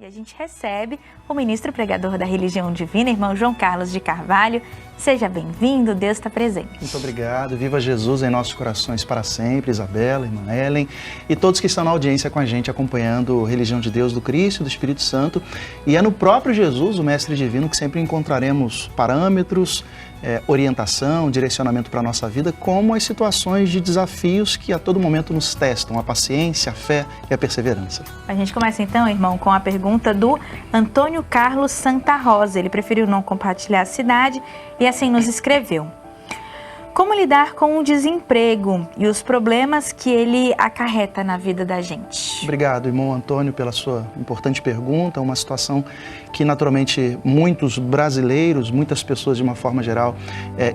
E a gente recebe o ministro pregador da Religião Divina, irmão João Carlos de Carvalho. Seja bem-vindo, Deus está presente. Muito obrigado, viva Jesus em nossos corações para sempre, Isabela, irmã Ellen e todos que estão na audiência com a gente acompanhando Religião de Deus, do Cristo e do Espírito Santo. E é no próprio Jesus, o Mestre Divino, que sempre encontraremos parâmetros, orientação, direcionamento para a nossa vida, como as situações de desafios que a todo momento nos testam, a paciência, a fé e a perseverança. A gente começa então, irmão, com a pergunta do Antônio Carlos Santa Rosa. Ele preferiu não compartilhar a cidade e assim nos escreveu: como lidar com o desemprego e os problemas que ele acarreta na vida da gente? Obrigado, irmão Antônio, pela sua importante pergunta. Uma situação que naturalmente muitos brasileiros, muitas pessoas de uma forma geral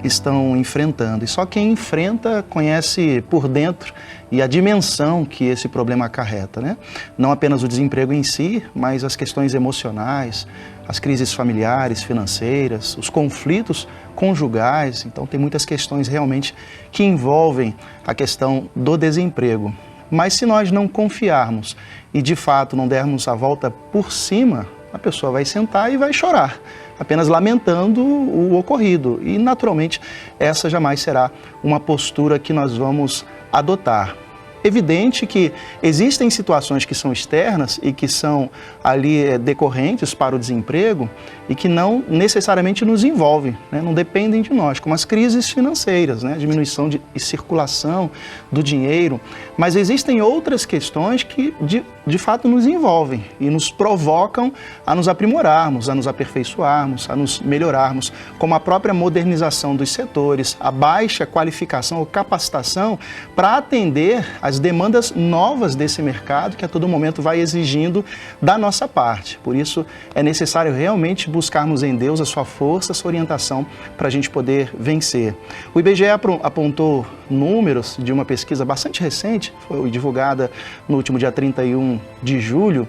estão enfrentando. E só quem enfrenta conhece por dentro e a dimensão que esse problema acarreta, né? Não apenas o desemprego em si, mas as questões emocionais, as crises familiares, financeiras, os conflitos conjugais. Então tem muitas questões realmente que envolvem a questão do desemprego. Mas se nós não confiarmos e de fato não dermos a volta por cima, a pessoa vai sentar e vai chorar, apenas lamentando o ocorrido. E naturalmente essa jamais será uma postura que nós vamos adotar. Evidente que existem situações que são externas e que são ali decorrentes para o desemprego e que não necessariamente nos envolvem, né? Não dependem de nós, como as crises financeiras, né? A diminuição de circulação do dinheiro. Mas existem outras questões que de fato nos envolvem e nos provocam a nos aprimorarmos, a nos aperfeiçoarmos, a nos melhorarmos, como a própria modernização dos setores, a baixa qualificação ou capacitação para atender às demandas novas desse mercado que a todo momento vai exigindo da nossa parte. Por isso é necessário realmente buscarmos em Deus a sua força, a sua orientação para a gente poder vencer. O IBGE apontou números de uma pesquisa bastante recente, foi divulgada no último dia 31 de julho,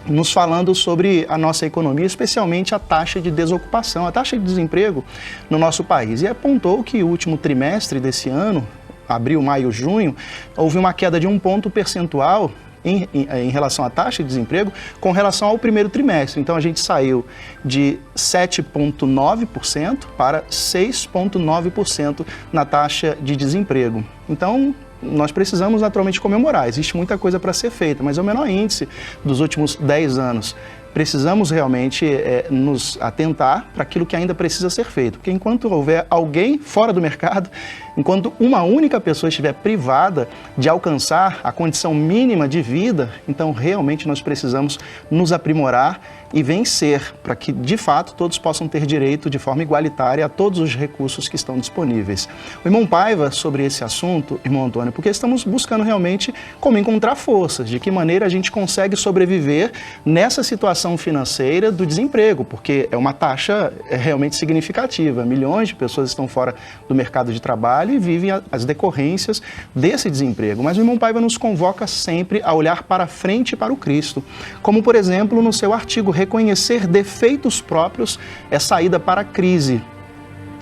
nos falando sobre a nossa economia, especialmente a taxa de desocupação, a taxa de desemprego no nosso país. E apontou que o último trimestre desse ano, abril, maio, junho, houve uma queda de 1 ponto percentual em relação à taxa de desemprego com relação ao primeiro trimestre. Então a gente saiu de 7,9% para 6,9% na taxa de desemprego. Então nós precisamos naturalmente comemorar, existe muita coisa para ser feita, mas é o menor índice dos últimos 10 anos. Precisamos realmente nos atentar para aquilo que ainda precisa ser feito, porque enquanto houver alguém fora do mercado, enquanto uma única pessoa estiver privada de alcançar a condição mínima de vida, então realmente nós precisamos nos aprimorar e vencer para que, de fato, todos possam ter direito de forma igualitária a todos os recursos que estão disponíveis. O irmão Paiva, sobre esse assunto, irmão Antônio, porque estamos buscando realmente como encontrar forças, de que maneira a gente consegue sobreviver nessa situação financeira do desemprego, porque é uma taxa realmente significativa. Milhões de pessoas estão fora do mercado de trabalho e vivem as decorrências desse desemprego. Mas o irmão Paiva nos convoca sempre a olhar para frente e para o Cristo, como, por exemplo, no seu artigo Reconhecer defeitos próprios é saída para a crise.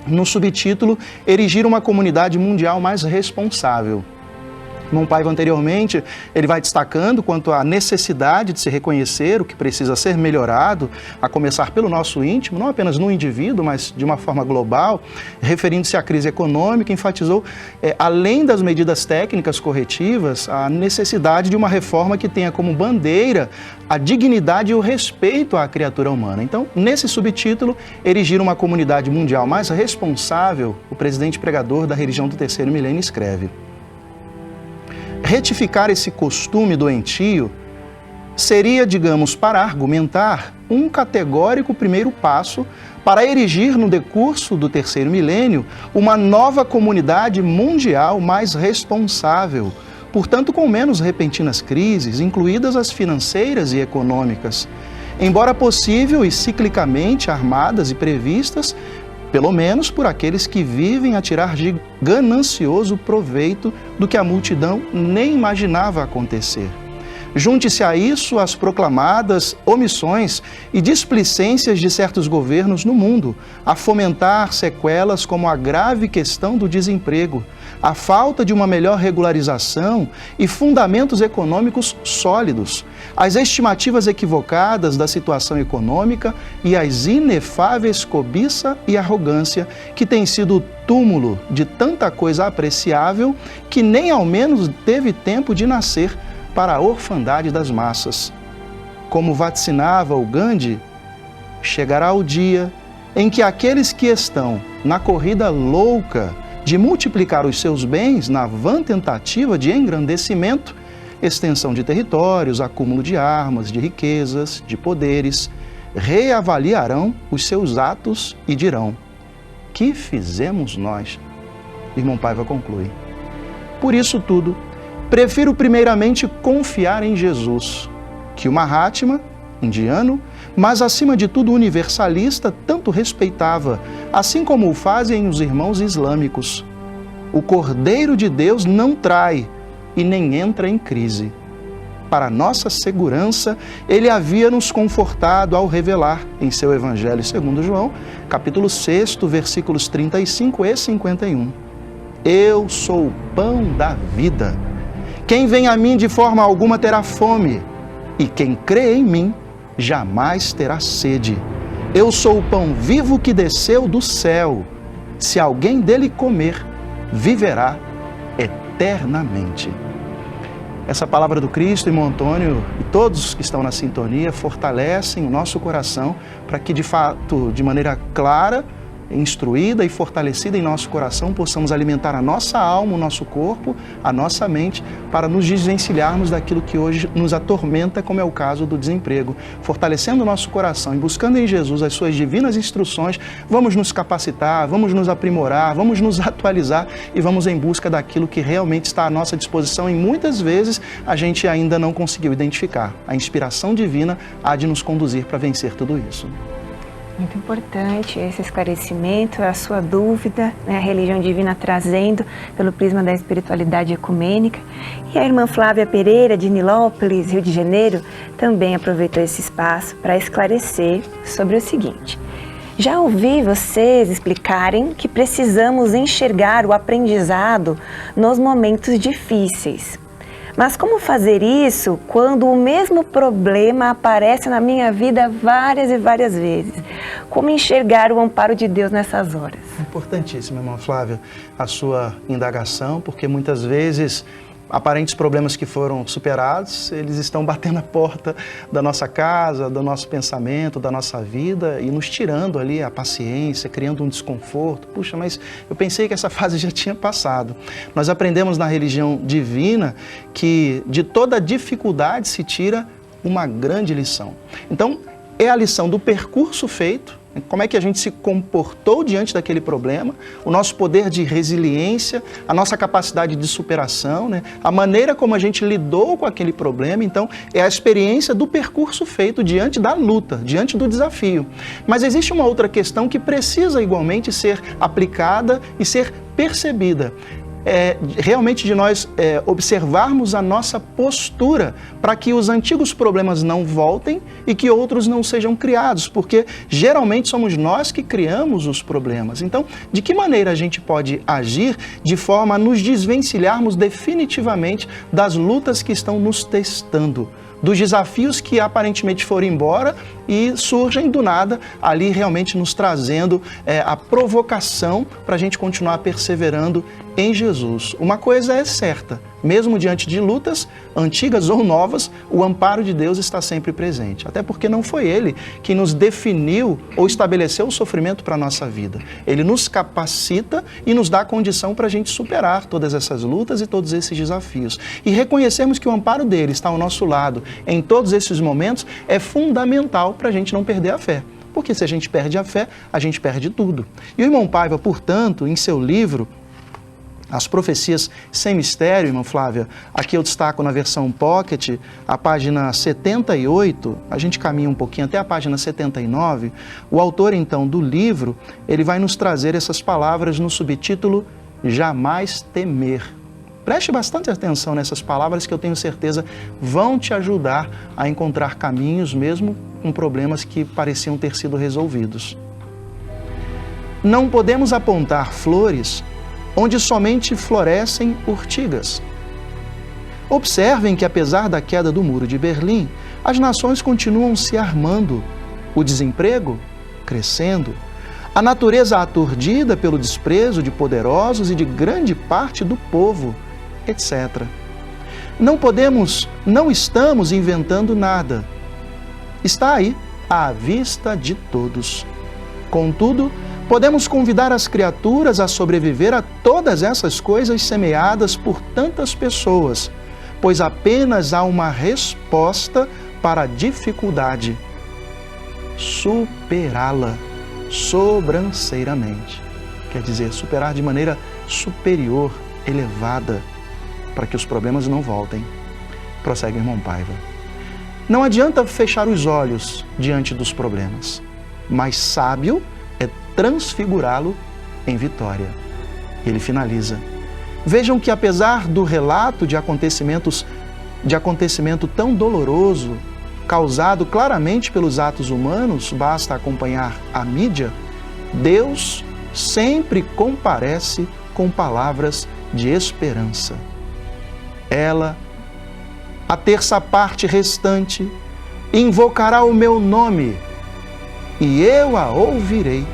No subtítulo, erigir uma comunidade mundial mais responsável. Irmão Paiva, anteriormente, ele vai destacando quanto à necessidade de se reconhecer o que precisa ser melhorado, a começar pelo nosso íntimo, não apenas no indivíduo, mas de uma forma global, referindo-se à crise econômica, enfatizou, além das medidas técnicas corretivas, a necessidade de uma reforma que tenha como bandeira a dignidade e o respeito à criatura humana. Então, nesse subtítulo, erigir uma comunidade mundial mais responsável, o presidente pregador da religião do terceiro milênio escreve: retificar esse costume doentio seria, digamos, para argumentar, um categórico primeiro passo para erigir no decurso do terceiro milênio uma nova comunidade mundial mais responsável, portanto com menos repentinas crises, incluídas as financeiras e econômicas, embora possível e ciclicamente armadas e previstas, pelo menos por aqueles que vivem a tirar de ganancioso proveito do que a multidão nem imaginava acontecer. Junte-se a isso as proclamadas omissões e displicências de certos governos no mundo, a fomentar sequelas como a grave questão do desemprego, a falta de uma melhor regularização e fundamentos econômicos sólidos, as estimativas equivocadas da situação econômica e as inefáveis cobiça e arrogância que têm sido o túmulo de tanta coisa apreciável que nem ao menos teve tempo de nascer para a orfandade das massas. Como vaticinava o Gandhi, chegará o dia em que aqueles que estão na corrida louca de multiplicar os seus bens na vã tentativa de engrandecimento, extensão de territórios, acúmulo de armas, de riquezas, de poderes, reavaliarão os seus atos e dirão: que fizemos nós? Irmão Paiva conclui: por isso tudo, prefiro primeiramente confiar em Jesus, que o Mahatma, indiano, mas acima de tudo universalista, tanto respeitava, assim como o fazem os irmãos islâmicos. O Cordeiro de Deus não trai e nem entra em crise. Para nossa segurança, ele havia nos confortado ao revelar em seu Evangelho segundo João, capítulo 6, versículos 35 e 51. Eu sou o pão da vida. Quem vem a mim de forma alguma terá fome, e quem crê em mim jamais terá sede. Eu sou o pão vivo que desceu do céu. Se alguém dele comer, viverá eternamente. Essa palavra do Cristo, irmão Antônio, e todos que estão na sintonia, fortalecem o nosso coração para que, de fato, de maneira clara, instruída e fortalecida em nosso coração, possamos alimentar a nossa alma, o nosso corpo, a nossa mente, para nos desvencilharmos daquilo que hoje nos atormenta, como é o caso do desemprego. Fortalecendo o nosso coração e buscando em Jesus as suas divinas instruções, vamos nos capacitar, vamos nos aprimorar, vamos nos atualizar e vamos em busca daquilo que realmente está à nossa disposição e muitas vezes a gente ainda não conseguiu identificar. A inspiração divina há de nos conduzir para vencer tudo isso. Muito importante esse esclarecimento, a sua dúvida, né, a religião divina trazendo pelo prisma da espiritualidade ecumênica. E a irmã Flávia Pereira, de Nilópolis, Rio de Janeiro, também aproveitou esse espaço para esclarecer sobre o seguinte: já ouvi vocês explicarem que precisamos enxergar o aprendizado nos momentos difíceis. Mas como fazer isso quando o mesmo problema aparece na minha vida várias e várias vezes? Como enxergar o amparo de Deus nessas horas? Importantíssima, irmã Flávia, a sua indagação, porque muitas vezes aparentes problemas que foram superados, eles estão batendo a porta da nossa casa, do nosso pensamento, da nossa vida e nos tirando ali a paciência, criando um desconforto. Puxa, mas eu pensei que essa fase já tinha passado. Nós aprendemos na religião divina que de toda dificuldade se tira uma grande lição. Então, é a lição do percurso feito, como é que a gente se comportou diante daquele problema, o nosso poder de resiliência, a nossa capacidade de superação, né? A maneira como a gente lidou com aquele problema. Então, é a experiência do percurso feito diante da luta, diante do desafio. Mas existe uma outra questão que precisa igualmente ser aplicada e ser percebida. Realmente de nós observarmos a nossa postura para que os antigos problemas não voltem e que outros não sejam criados, porque geralmente somos nós que criamos os problemas. Então, de que maneira a gente pode agir de forma a nos desvencilharmos definitivamente das lutas que estão nos testando, dos desafios que aparentemente foram embora e surgem do nada ali realmente nos trazendo a provocação para a gente continuar perseverando em Jesus. Uma coisa é certa, mesmo diante de lutas antigas ou novas, o amparo de Deus está sempre presente. Até porque não foi Ele que nos definiu ou estabeleceu o sofrimento para a nossa vida. Ele nos capacita e nos dá a condição para a gente superar todas essas lutas e todos esses desafios. E reconhecermos que o amparo dele está ao nosso lado em todos esses momentos é fundamental para a gente não perder a fé. Porque se a gente perde a fé, a gente perde tudo. E o irmão Paiva, portanto, em seu livro As Profecias Sem Mistério, irmã Flávia, aqui eu destaco na versão Pocket, a página 78, a gente caminha um pouquinho até a página 79, o autor então do livro, ele vai nos trazer essas palavras no subtítulo Jamais Temer. Preste bastante atenção nessas palavras que eu tenho certeza vão te ajudar a encontrar caminhos mesmo com problemas que pareciam ter sido resolvidos. Não podemos apontar flores onde somente florescem urtigas. Observem que apesar da queda do Muro de Berlim, as nações continuam se armando, o desemprego crescendo, a natureza aturdida pelo desprezo de poderosos e de grande parte do povo, etc. Não estamos inventando nada. Está aí, à vista de todos. Contudo, podemos convidar as criaturas a sobreviver a todas essas coisas semeadas por tantas pessoas, pois apenas há uma resposta para a dificuldade: superá-la sobranceiramente. Quer dizer, superar de maneira superior, elevada, para que os problemas não voltem. Prossegue, irmão Paiva. Não adianta fechar os olhos diante dos problemas, mas sábio é transfigurá-lo em vitória. Ele finaliza: vejam que apesar do relato de acontecimento tão doloroso, causado claramente pelos atos humanos, basta acompanhar a mídia, Deus sempre comparece com palavras de esperança. Ela, a terça parte restante, invocará o meu nome, e eu a ouvirei.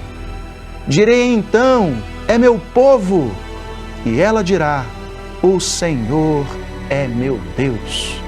Direi então, é meu povo, e ela dirá, o Senhor é meu Deus.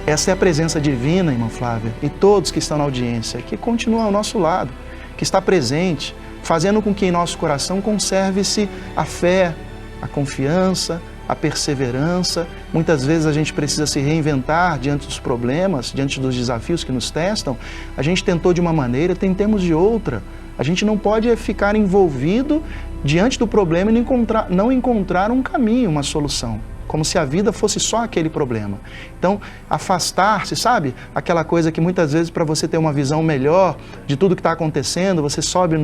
Essa é a presença divina, irmã Flávia, e todos que estão na audiência, que continuam ao nosso lado, que está presente, fazendo com que em nosso coração conserve-se a fé, a confiança, a perseverança. Muitas vezes a gente precisa se reinventar diante dos problemas, diante dos desafios que nos testam. A gente tentou de uma maneira, tentemos de outra. A gente não pode ficar envolvido diante do problema e não encontrar um caminho, uma solução, como se a vida fosse só aquele problema. Então, afastar-se, sabe? Aquela coisa que muitas vezes, para você ter uma visão melhor de tudo que está acontecendo, você sobe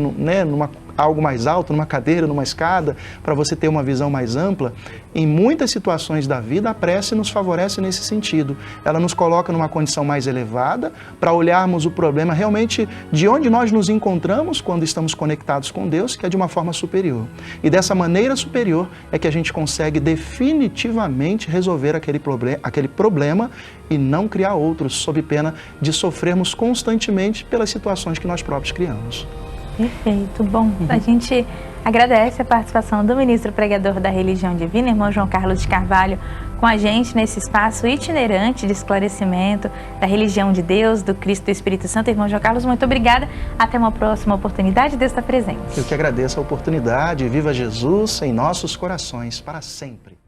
algo mais alto, numa cadeira, numa escada, para você ter uma visão mais ampla. Em muitas situações da vida, a prece nos favorece nesse sentido. Ela nos coloca numa condição mais elevada para olharmos o problema realmente de onde nós nos encontramos quando estamos conectados com Deus, que é de uma forma superior. E dessa maneira superior é que a gente consegue definitivamente resolver aquele problema e não criar outros, sob pena de sofrermos constantemente pelas situações que nós próprios criamos. Perfeito. Bom, a gente agradece a participação do ministro pregador da Religião Divina, irmão João Carlos de Carvalho, com a gente nesse espaço itinerante de esclarecimento da religião de Deus, do Cristo e do Espírito Santo. Irmão João Carlos, muito obrigada. Até uma próxima oportunidade de estar presente. Eu que agradeço a oportunidade. Viva Jesus em nossos corações para sempre.